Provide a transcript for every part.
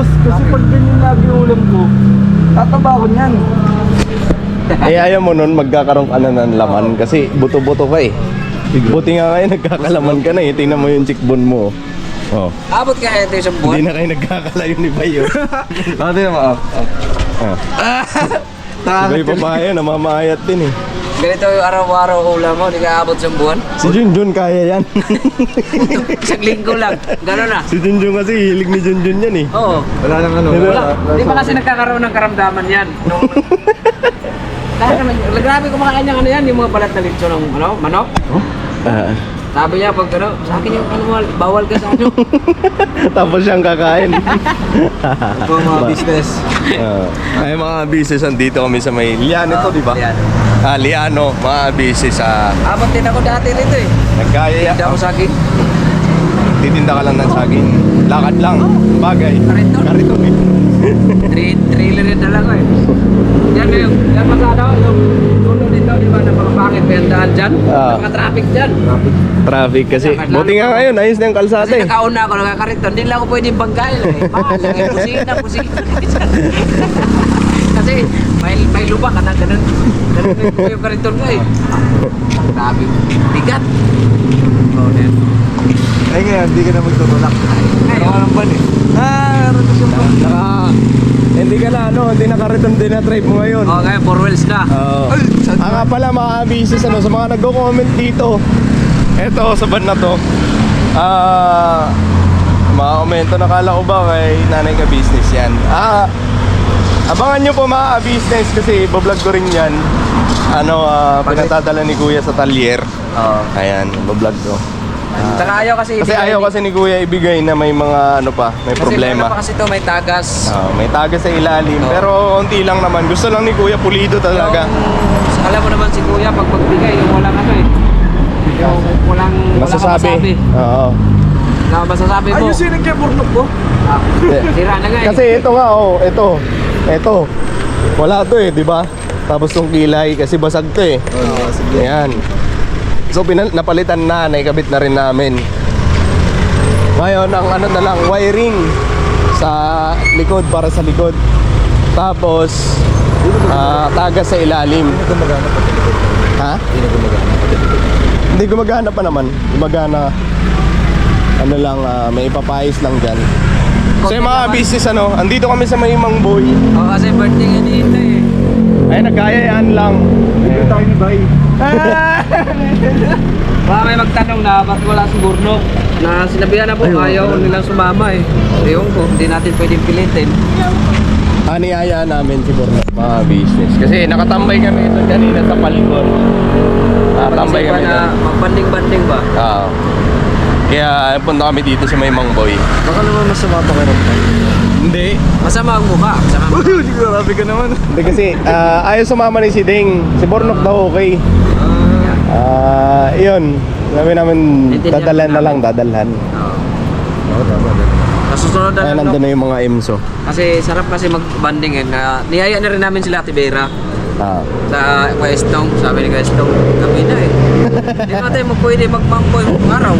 boss. Kasi pag ganyan lagi yung ulam ko, tataba ko niyan. Eh ayaw mo nun magkakaroon ka na ng laman kasi buto-buto ka eh. Buti nga ngayon nagkakalaman ka na eh. Tingnan mo yung cheekbone mo. Oh. Abot kaya ito isang buwan? Hindi na kayo nagkakalayo ni Bayo. Bakit naman? Iba'y papaya, namamayat din eh. Ganito yung araw-araw ulam mo, hindi ka abot isang buwan? Si Junjun kaya yan. Isang linggo lang, gano'n na. Si Junjun kasi hilig ni Junjun yan eh. Oo. Wala nang ano. Wala. Hindi pa kasi nagkakaroon ng karamdaman yan. Dahil naman, grabe kumakain ng ano yan, yung mga balat na litso ng ano, manok. Ah. Sabi niya pag ano, sa akin yung ano, bawal ka sa ano. Tapos siyang kakain. Ito ang mga business. Ay mga business, andito kami sa may Liano to, di ba? Liano. Liano, mga business sa Abot din ako dati rito eh. nagkaya. Hindi ako sa akin. Titinda ka lang ng saging. Lakad lang. Bagay. Kariton. Kariton eh. Trailer din dala ko eh. Yan na yung, yan masada ko, yung dulo dito, di ba, na mga pangit bendahan dyan. Mga traffic dyan. Traffic kasi. Buti nga ngayon, ayos na yung kalsada Kasi eh. nakauna ako nagkakariton, hindi lang ako pwedeng banggail eh. Mahal lang yung pusina. Kasi may lubak ka na ganun. Ganun yung kariton ko eh. Grabe, bigat. Oh, yan. Ay ngayon, hindi ka na magtutulak. Ano ka lang ba eh? Rotasyon ko. Hindi ka na ano, hindi nakariton din na drive mo ngayon. Oh, ngayon, 4 wheels na. Nga pala mga business ano, sa mga nagko-comment dito. Eto, sa band na to. Mga komento, nakala ko ba kay nanay ka business yan. Abangan nyo po mga business kasi bablog ko rin yan. Ano, pinatadala ni Kuya sa talyer. Ayan, bablog ko. Saka ayaw kasi Kasi ayaw kasi ni Kuya ibigay na may mga ano pa, may problema. Kasi pa kasi ito, may tagas. May tagas sa ilalim, pero konti lang naman. Gusto lang ni Kuya pulido talaga. Alam mo naman si Kuya, pag magbigay, yung walang ano eh. Yung walang Masasabi. Oo. Na masasabi mo. Ayusin ang keburnok ko. Sira na nga eh. Kasi ito nga ito. Wala to eh, di ba? Tapos tong kilay kasi basag to eh. Ayan. So napalitan na, naikabit na rin namin. Ngayon, ang ano na lang, wiring sa likod, para sa likod. Tapos, tagas sa ilalim. Ha? Hindi gumagana pa naman. Gumagana, ano lang, may ipapayos lang dyan. So yung mga business ano, andito kami sa may Mang Boy. Kasi birthday nga dito eh. Ay, nagkayayaan lang. Ito tayo ni Bay. Baka may magtanong na ba't wala si Burnok. Na sinabihan na po, ayaw nilang sumama eh. Ewan ko, hindi natin pwedeng pilitin. Niyayaan namin si Borno, mga business. Kasi nakatambay kami ito kanina sa palikon. Nakatambay kami na doon. magbanding-banding ba? Kaya punta kami dito sa may Mang Boy. Baka naman masama pa kayo. Hindi. Masama ang mukha. Masama ang mukha. Hindi ko narabi ka naman. Hindi kasi ayaw sumama ni si Ding. Si Bornok daw okay. Yun. Sabi namin dadalhan na lang, dadalhan. Nasusunod na Ay, lang. nandun na yung mga IMSO. Kasi sarap kasi magbanding eh. Niyaya na rin namin sila Ate Vera. Sa Questong, sabi ni Questong, gabi na eh. Hindi na tayo pwede magmamboy kung araw.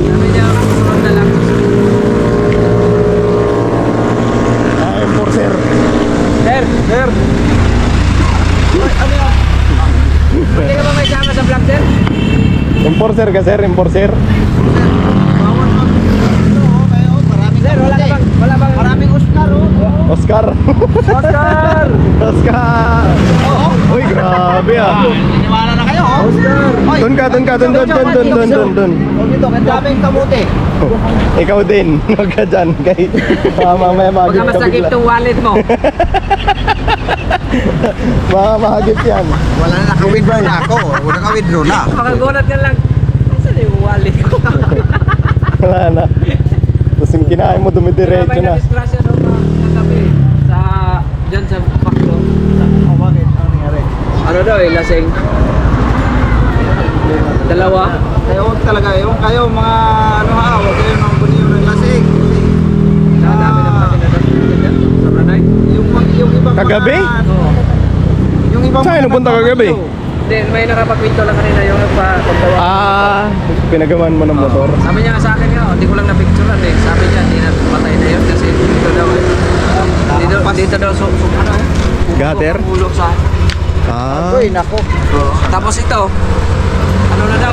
Sabi niya, susunod na lang. Enforcer. Sir! Sir! Ano yan? Hindi ka ba may sama sa vlog, sir? Enforcer ka, sir. Enforcer. Sir, wala bang maraming Oscar, oh. Oscar. Oscar! Oscar. Uy, grabe ah. Niniwala na kayo, oh. Oscar! Doon ka. Dun. Dito, ang daming kamuti. Ikaw din. Huwag ka dyan. Kahit mamaya Huwag mahagip ka ka masakit bigla. itong wallet mo. Baka mahagip yan. Wala na, naka-withdraw na ako. Wala naka-withdraw na. Makagulat ka lang. Saan yung wallet ko? Wala na. Tapos yung kinain mo, dumidiretso May na. na-disgrasya daw kagabi sa dyan sa Paklo. Bakit? Ano nangyari? Ano daw eh, lasing. Dalawa. Huwag talaga, yung kayo mga ano ha, huwag kayo nang buniyo ng lasing. Sa dami na mga pinadating dyan sa Ranay. Yung ibang Kagabi? mga, Oo. yung ibang Saan mga napunta kagabi? nagmamayo. Hindi, may nakapagpinto lang kanina yung nagpa-kontawa. Pinagawan mo ng motor. Sabi niya sa akin nga, hindi ko lang na-picturean eh. Sabi niya, hindi na patay na yun kasi dito daw eh. Dito daw, ano eh. Gutter? Ulo sa Uy, nako. Tapos ito, ano na daw,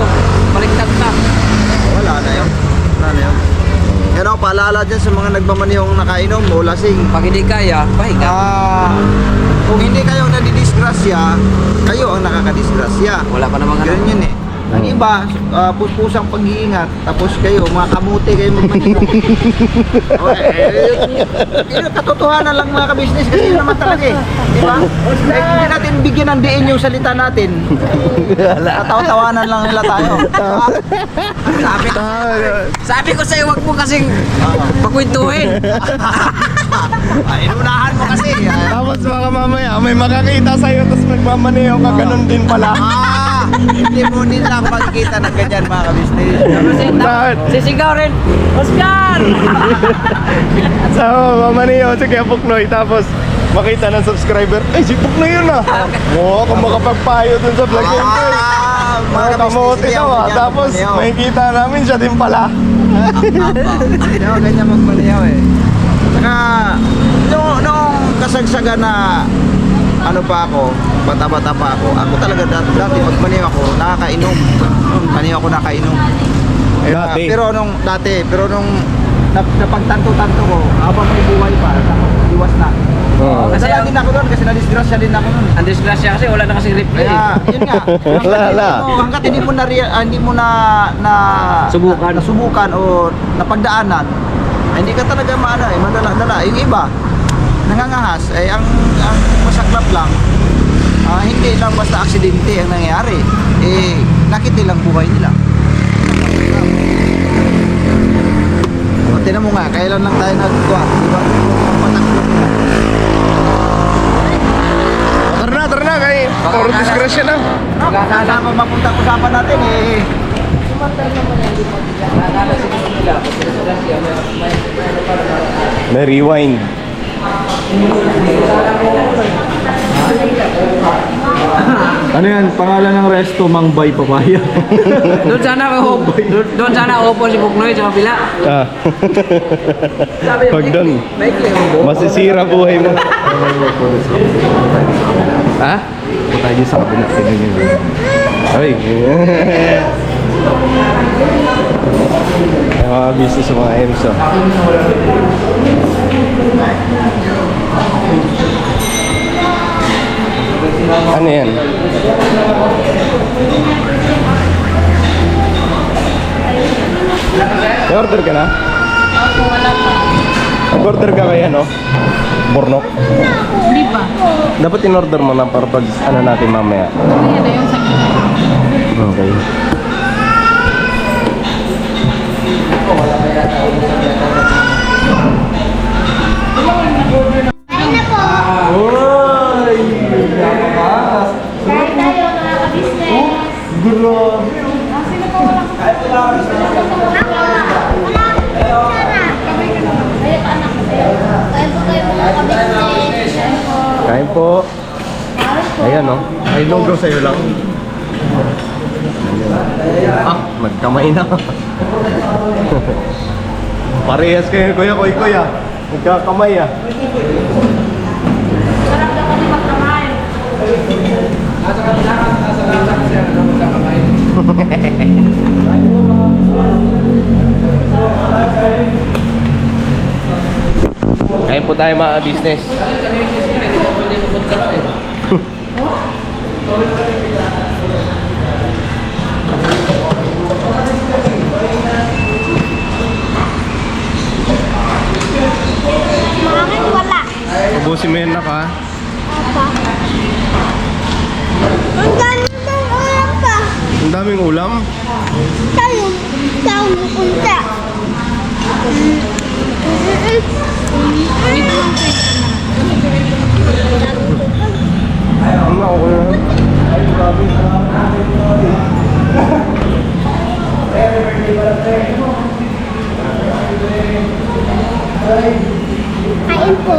baliktad na. Wala na yun. Wala na yun. Yan ako, paalala dyan sa mga nagmamanihong nakainom o lasing. Pag hindi kaya, pahinga. Kung hindi kayo nadidisgrasya, kayo ang nakakadisgrasya. Wala pa namang ano. Ganun yun eh. Ang iba, puspusang pag-iingat, tapos kayo, mga kamuti kayo magmanihong. Yun, katotohanan lang mga kabisnes, kasi yun naman talaga eh. Di ba? Eh, hindi natin bigyan ng diin yung salita natin. Katawa-tawanan lang nila tayo. Sabi ko sa'yo, wag mo kasing pagkwentuhin. Inunahan mo kasi. Tapos baka mamaya may makakita sa'yo tapos magmamaneho ka ganun din pala. Hindi mo din lang makikita ng ganyan mga kabisnes. Sisigaw rin, Oscar! So, mamaneho si Kuya Puknoy tapos makita ng subscriber, ay si Puknoy yun ah. Oo, kung makapagpayo dun sa vlog yun ko eh. Mga kamote daw ah. Tapos makikita namin siya din pala. Hindi ako ganyan magmanihaw eh. Saka, noong kasagsagan na ano pa ako, bata-bata pa ako talaga dati magmanihaw ako, nakakainom. Manihaw ako nakainom. Dati? Pero nung napagtanto-tanto ko, habang may buhay pa, iwas na. Oo. Nasala din ako doon kasi nadisgrasya din ako noon. Ang disgrasya kasi wala na kasing replay. Kaya, yun nga. Wala. Hanggat hindi mo nasubukan o napagdaanan, hindi ka talaga madala. Yung iba, nangangahas, ang masaklap lang, hindi lang basta aksidente ang nangyayari. Nakit nilang buhay nila. O, tinan mo nga, kailan lang tayo nagkuha, di ba? Patakbo nila. Tara na, kay puro disgrasya na. Sana pa mapunta usapan natin eh. May rewind. Ano yan? Pangalan ng resto, Mang Bay Papaya. Doon sana upo si Puknoy sa kapila. Pag doon, masisira buhay mo. Ha? Punta tayo sa kabila. Tignan nyo yun. Ay. Ay, mga business sa mga EMSO. Ano yan? May order ka na? Ako, wala pa. Nag-order ka kaya, no? Bornok? Hindi pa. Dapat in-order mo na para pag ano natin mamaya. Kaya na yung sakit. Okay. Kain tayo mga ka-business. Sino po walang Ako. Ayun pa anak ko. Kain po kayo mga ka-business. Kain po. Ayan, no? Ay, logo sa'yo lang. Magkamay na. Parehas kayo, kuya. Magkakamay ah. Sarap daw kami magkamain. Kain po tayo mga business. Mahangin wala. Ubusin mo yan na ka. Ang dami ng ulam pa. Ang daming ulam. Tayo pupunta. Ang ako na. Kain po.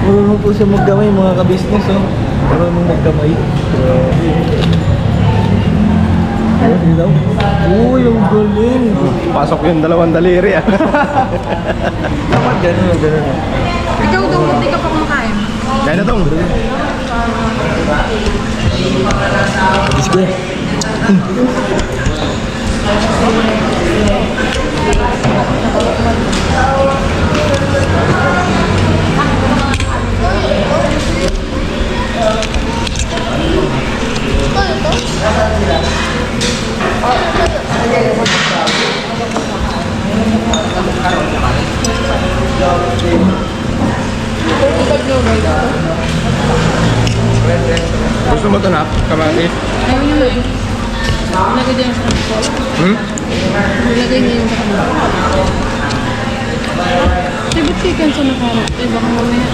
Marunong po siya magkamay mga ka-business, oh. Marunong magkamay. Ayun daw. Uy, yung galing. Pasok yung dalawang daliri ah. Dapat ganun, ganun. Ikaw daw, hindi ka pa kumakain. Kaya na tong. Disco. Gusto mo ito na? Kamatis? Ayaw niyo na eh. Lagay din sa kanila. Lagay niyo yung sa kanila. Sige, chicken sa nakarap. Eh, baka mamaya.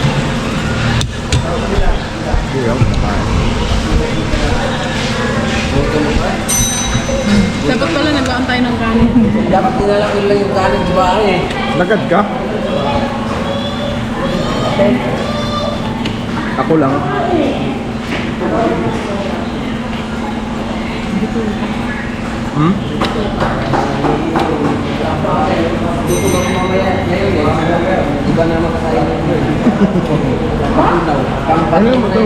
Dapat pala nag-aan tayo ng kanin. Dapat dinalaki lang yung kanin sa bahay eh. Lagad ka? Ako lang. Hmm? Dito ba mamaya ngayon eh. Iba na makakain ng bird. Papundaw. Ano mo to?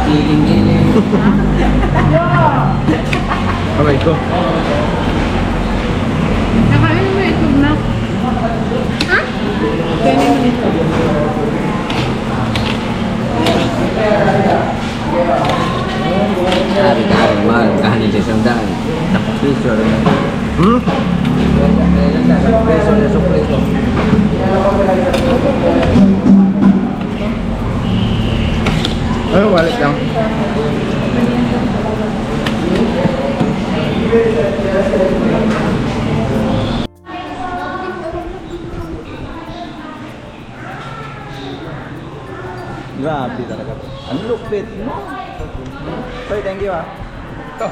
Giling-giling. Aray ko. Nakain mo ito na. Ha? Pwede mo ito. Hari-hari mahal. Kanin sa isang daan. Tapos piso rin. Hmm? Piso na suprito. Ay, wallet lang. Grabe talaga. Ang lupit mo. Sir, thank you ah. Ito.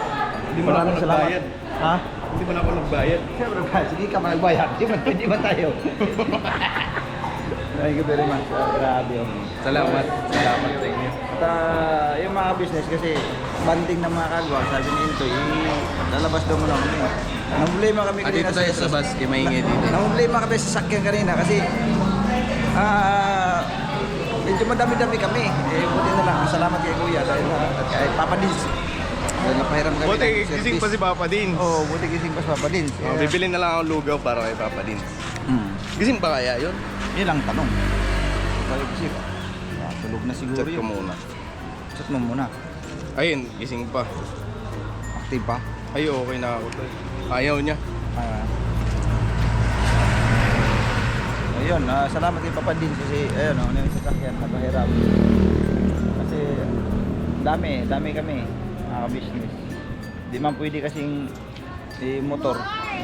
Hindi mo na ako Maraming salamat. nagbayad. Ha? Hindi mo na ako nagbayad. Siyempre ba? Sige ka magbayad. Di ba tayo? Thank you very much. Grabe oh. Salamat. Salamat sa inyo. At yung mga business kasi banding ng mga kagwa, sabi ni Intoy, lalabas daw muna kami. Namblema kami kanina kay maingay dito. Namblema kami sa sakyan kanina kasi medyo madami-dami kami. Eh, buti na lang. Salamat kay Kuya dahil kay Papa Dins. Dahil napahiram kami. Buti, ng gising pa service. si Papa Dins. Oo, buti gising pa si Papa Dins. Oh, bibili na lang ako lugaw para kay Papa Dins. Gising pa kaya yun? Yun ang tanong. Balik kasi tulog na siguro Chat ko yun. muna. Chat mo muna. Ayun, gising pa. Active pa. Ay, okay na ako. Ayaw niya. Ayun, salamat kay Papa Dins kasi ayun, ano yung sasakyan, napahiram. Kasi dami kami, business. Di man pwede kasing motor,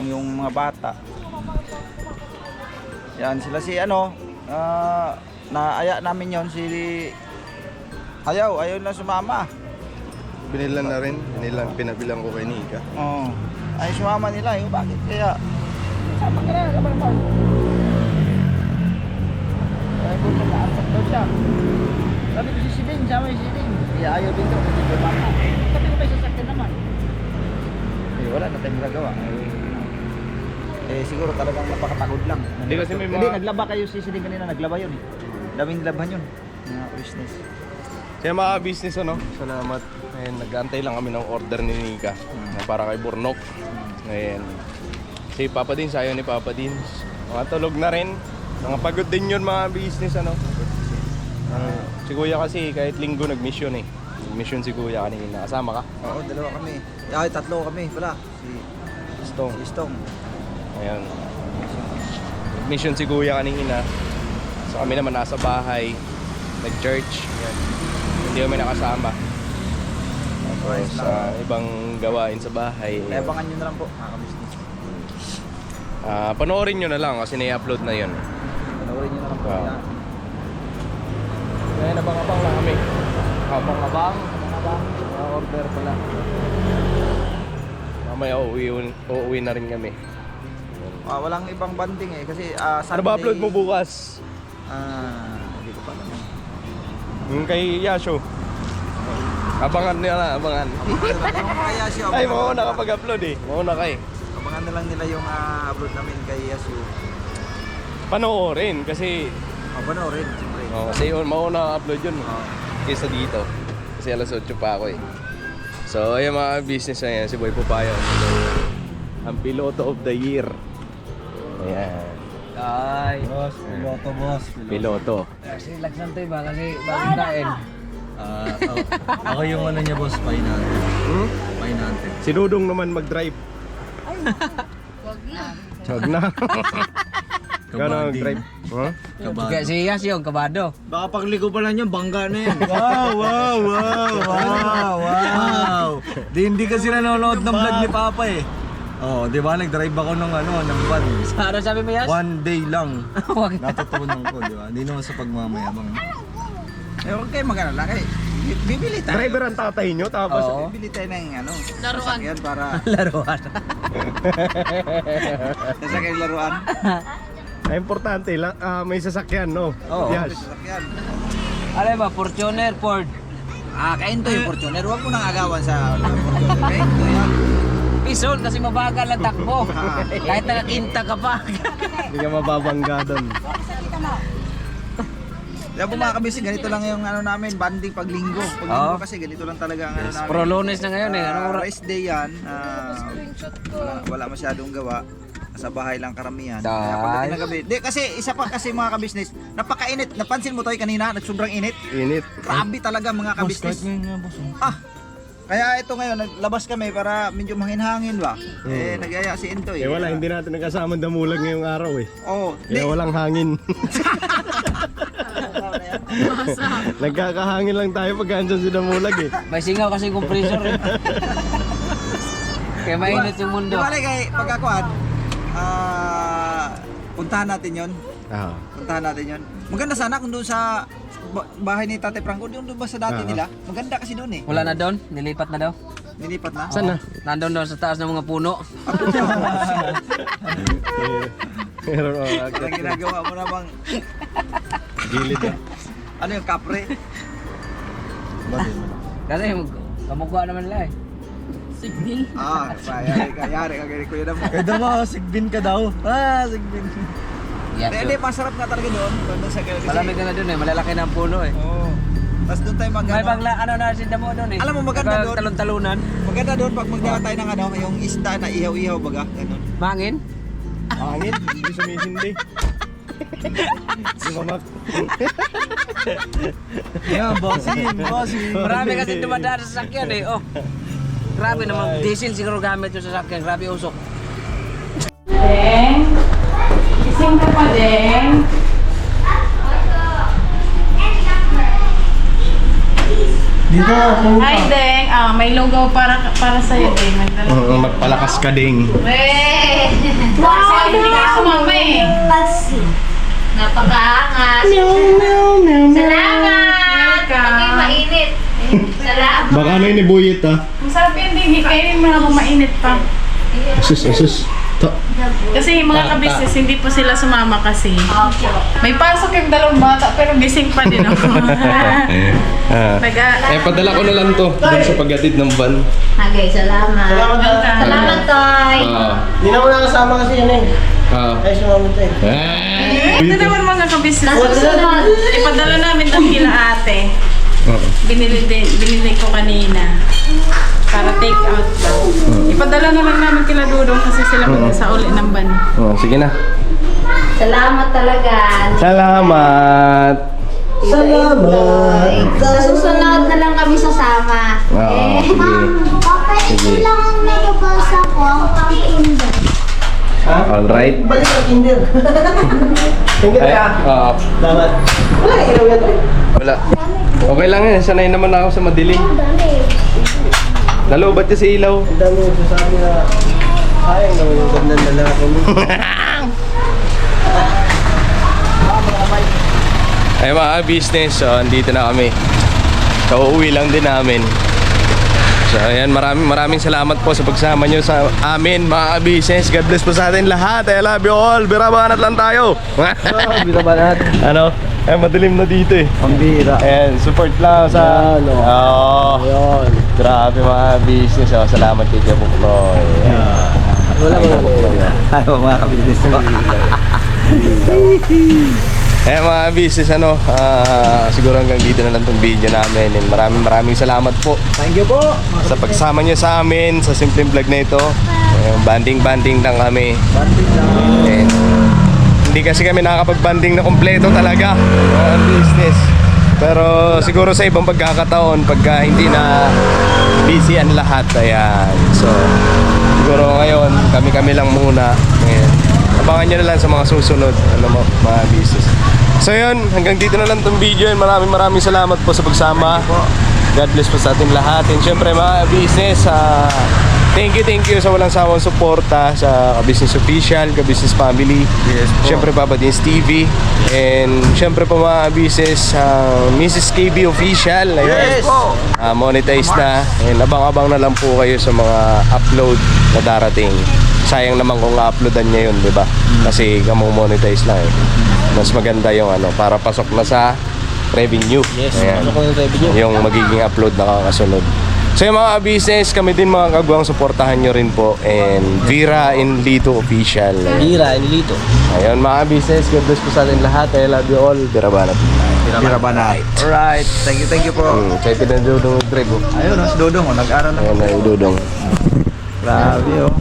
yung mga bata. Yan, sila si ano, naaya namin yon si ayaw na sumama. Binilan na rin. Pinabilang ko kay Nika. Oo. Ay sumama nila, yung bakit kaya? Sama ka na, kapan. Ay, buti na, ansap daw siya. Sabi ko si Siding, sama si Siding. Kaya ayaw din daw, kasi bumaka. Sabi ko may sasakyan naman. Eh, wala na tayong magagawa. Siguro talagang napakapagod lang. Hindi kasi may mga- Hindi, naglaba kayo si Siding kanina, naglaba yun. Daming laban yun. Mga business. Kaya mga business ano, salamat. Ngayon, nag-aantay lang kami ng order ni Nika na para kay Burnok. Ngayon, si Papa Dins, ayaw ni Papa Dins. Tulog na rin. Pagod din yun mga business ano. Si Kuya kasi kahit linggo nag-mission eh. Nag-mission si Kuya kanina. Kasama ka? Oo, dalawa kami. Ay, tatlo kami pala. Stong. Si Stong. Ayan. Nag-mission si Kuya kanina. So kami naman nasa bahay. Nag-church. Ayan. Hindi kami nakasama. Tapos sa ibang gawain sa bahay. Kaya abangan nyo na lang po, mga ka-business. Panoorin nyo na lang kasi na-upload na yun. Panoorin nyo na lang po. Wow. Yan. Ngayon, abang-abang lang kami. Abang-abang. Order pala. Mamaya uuwi na rin kami. Walang ibang banding eh kasi Ano ba upload mo bukas? Hindi ko pa alam. Yung kay Yasho. Abangan nila, abangan. Kaya siya. Ay, mauna ka pag-upload eh. Mauna ka eh. Abangan na lang nila yung upload namin kay Yasu. Panoorin kasi Panoorin, siyempre. kasi yun, mauna upload yun kaysa dito. Kasi alas 8 pa ako eh. So, ayun mga business na yan, si Boy Pupayo. Ang piloto of the year. Ayan. Ay. Boss, boss. Piloto. Kasi laksan to ba? Kasi bagong dain. Ako yung ano niya, boss, painante. Painante. Si Dudong naman mag-drive. Wag na. Huwag na. Gano'n mag-drive? Huh? Kaya si Yas yung kabado. Baka pagligo pa lang yun, bangga na yan. Wow. Hindi kasi nanonood ng vlog ni Papa eh. Oh, di ba nag-drive ako ng ng van. Ano sabi mo, Yas? 1 day lang. Wag. Natutunan ko, di ba? Hindi naman sa pagmamayabang. Huwag kayo mag-alala kay bibili tayo. Driver ang tatay nyo, tapos Oo. Bibili tayo ng Laruan. sasakyan para Laruan. sasakyan laruan. ay importante lang, may sasakyan, no? Oo. Yes. Sasakyan. Ano ba? Fortuner, Ford. Kainto yung Fortuner. Huwag mo nang agawan sa Fortuner. Kainto yan. Pisol kasi mabagal ang takbo. Kahit nakakinta ka pa. Hindi ka mababangga doon. Kaya po mga kabisi, ganito lang yung namin, banding pag linggo. Pag linggo kasi ganito lang talaga ang namin. Pro Lunes na ngayon eh. Anong oras? Rest day yan. Wala masyadong gawa. Sa bahay lang karamihan. Kaya pagdating ng gabi. Di, kasi isa pa kasi mga kabisnes, napakainit. Napansin mo to kanina, nagsobrang init. Init. Grabe talaga mga kabisnes. Kaya ito ngayon, labas kami para medyo mangin-hangin ba. Nagaya si Into eh. Wala, hindi natin nagkasama damulag ngayong araw eh. Oo. Kaya walang hangin. Nagkakahangin lang tayo pag andyan si damulag eh. May singaw kasi compressor eh. Kaya mainit yung mundo. Di bale kay pagkakuan, puntahan natin yon. Puntahan natin yon. Maganda sana kung doon sa bahay ni Tate Franco, doon ba sa dati nila? Maganda kasi doon eh. Wala na doon? Nilipat na daw? Nilipat na? Saan na? Nandun doon sa taas ng mga puno. Meron Ang ginagawa mo na bang, gilid ah. ano yung kapre? Kasi kamukha naman nila eh. Signal. Yari ka ganyan kuya naman. Kaya daw sigbin ka daw. Sigbin. Yes, Hindi, masarap nga talaga doon. Doon sa kasi. malamig na doon eh. Malalaki na ang puno eh. Oo. Tapos doon tayo May bangla, ano na sinda mo doon eh. Alam mo, maganda doon. Talon-talunan. Maganda doon pag magdala tayo ng yung isda na ihaw-ihaw baga. Ganun. Mangin? Hangin, hindi sumisindi. Di ba Mac? Yeah, bossing. Marami kasi dumadaan sa sasakyan eh. Oh. Grabe naman. Diesel siguro gamit yung sasakyan. Grabe usok. Deng. Gising ka pa, Deng. Dito, Hi, Deng. May lugaw para sa'yo, Deng. Magpalakas ka ding. Weh! Wow! Hindi ka sumama eh. Napakaangas. Salamat! Paging mainit. Salamat. Baka ano yung ibuyit ah. Masarap yun, Deng. Kainin mo na kung mainit pa. Asus. Kasi yung mga kabisnes, hindi po sila sumama kasi. May pasok yung dalawang bata, pero gising pa din ako. Padala ko na lang to dun sa paghatid ng van. Okay, salamat. Salamat, Toy. Hindi na ko nakasama kasi yun eh. Ay, sumama to Ito naman mga kabisnes. Ipadala namin ng kila ate. Binili ko kanina. Para take out lang. Ipadala na lang namin kila Dudong kasi sila sa uli ng ban. Sige na. Salamat talaga. Salamat. Sa susunod na lang kami sasama. Sige. lang ang nababasa ko, ang pang-inder. Alright. balik ang kinder. Kinder ka. Dapat. Wala, ilaw yan to. Wala. Okay lang yan. Sanay naman ako sa madilim. Nalobat niya si ilaw. Ang dami yung sasabi na sayang naman yung gandang lalaki mo. Ay mga business, so andito na kami. So uuwi lang din namin. So ayan, maraming salamat po sa pagsama nyo sa amin mga business. God bless po sa atin lahat. I love you all. Birabanat lang tayo. Birabanat. Ano? Madilim na dito eh. Pambira. Ayan, support lang sa... Ayun. Grabe mga business. Oh, salamat kay Kuya Buknoy. Wala mga kabusiness. Mga business, siguro hanggang dito na lang tong video namin. And maraming salamat po. Thank you po. Sa pagsama nyo sa amin sa simpleng vlog na ito. Banding lang kami. And, hindi kasi kami nakakapag-banding na kompleto talaga mga business. Pero siguro sa ibang pagkakataon, pagka hindi na busy ang lahat, ayan. So siguro ngayon kami lang muna. Ayan. Abangan nyo na lang sa mga susunod mga business. So yun, hanggang dito na lang itong video. And maraming salamat po sa pagsama. God bless po sa ating lahat. And syempre mga business, thank you sa walang sawang suporta sa Ka-Business Official, Ka-Business Family. Yes po. Syempre Papa Dins TV. And syempre po mga business, Mrs. KB Official. Ayun. Yes po. Monetize na. And abang-abang na lang po kayo sa mga upload na darating. Sayang naman kung uploadan niya yun, di ba? Kasi monetize lang eh. Mas maganda yung para pasok na sa revenue. Yes, ayan. pasok na yung revenue. Yung magiging upload na kakasunod. So yung mga business, kami din mga kagwang, suportahan nyo rin po. And Vera and Lito Official. Bira, Enilito. Ayun mga business, God bless po sa atin lahat. I love you all. Birabanat. Birabanat. Alright, thank you po. Excited na Dudong drive. Ayun, si Dodong, nag-aral na. Ayan na yung Dudong. Grabe, oh.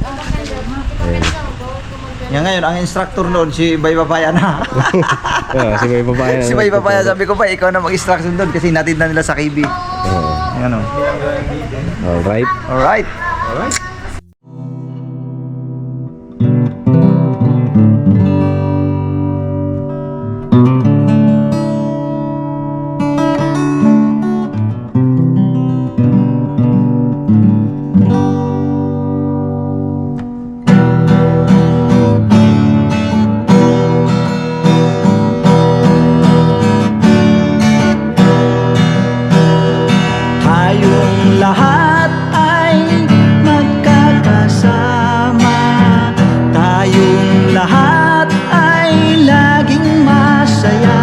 Yan ngayon, ang instructor noon, si Bay Papaya na. Si Bay Papaya. Si Bay Papaya, sabi ko pa, ikaw na mag-instruction doon kasi natin na nila sa KB. Yan, oh. Alright. Alright. Tayong lahat ay magkakasama. Tayong lahat ay laging masaya.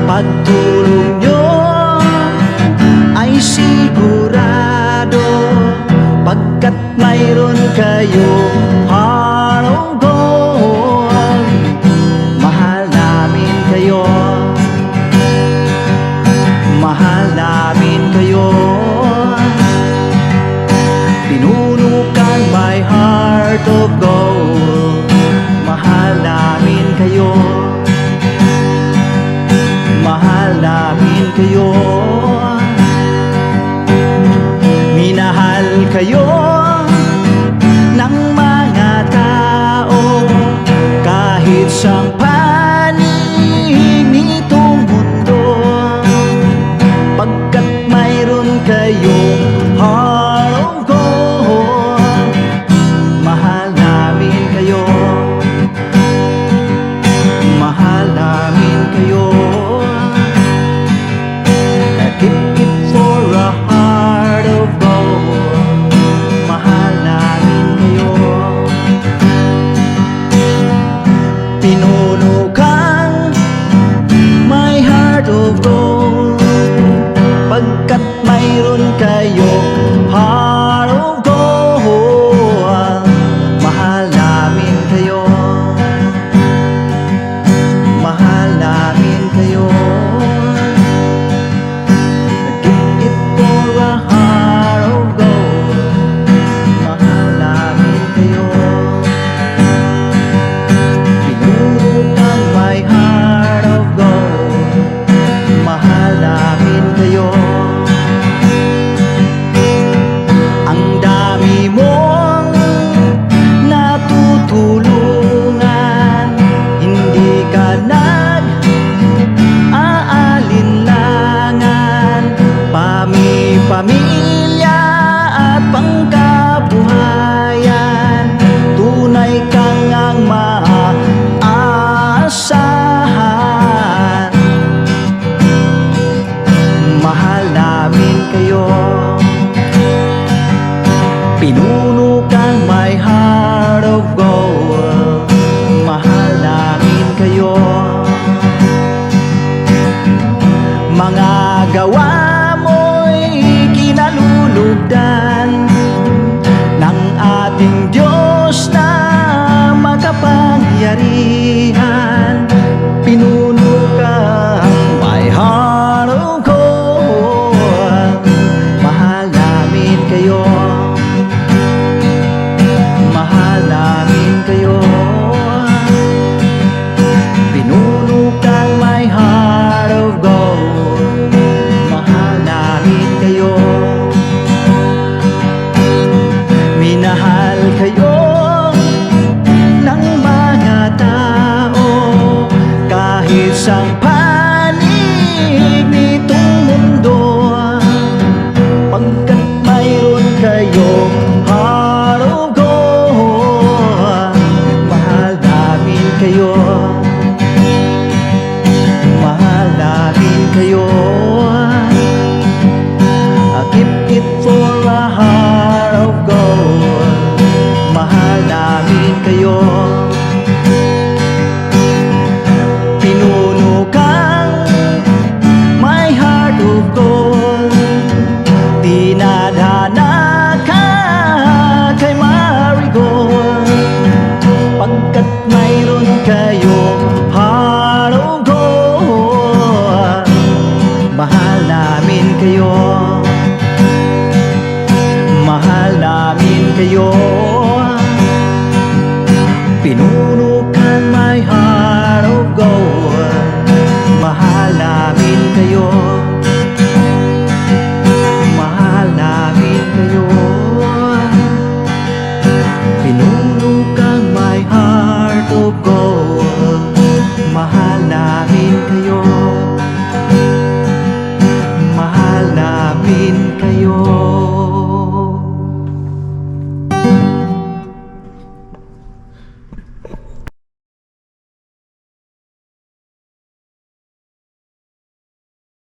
Pagtulong nyo ay sigurado, pagkat mayroon kayong heart of gold. Mahal namin kayo. Mahal namin kayo. Pinuno kang my heart of gold. Mahal namin kayo. Mahal namin kayo. Minahal kayo ng mga tao kahit siyang panig nitong mundo. Pagkat mayroon kayong heart of gold, mahal namin ating Diyos na makapangyarihan, pinuno kang my heart of gold. Mahal namin kayo, mahal namin kayo, pinuno kang my heart of gold. Mahal namin kayo, minahal kayo ng mga tao, kahit sang panig nitong mundo, pagkat mayroon kayong heart of gold. Mahal namin kayo, mahal namin kayo. I keep it for a heart of gold. Mahal namin kayo, pinuno kang my heart of gold. Dinadhana ka kay Marigold, pagkat mayroon kayong heart of gold. Mahal namin kayo, mahal namin kayo, pinuno kang my heart of gold. Mahal namin kayo, mahal namin kayo, pinuno kang my heart of gold. Mahal namin kayo.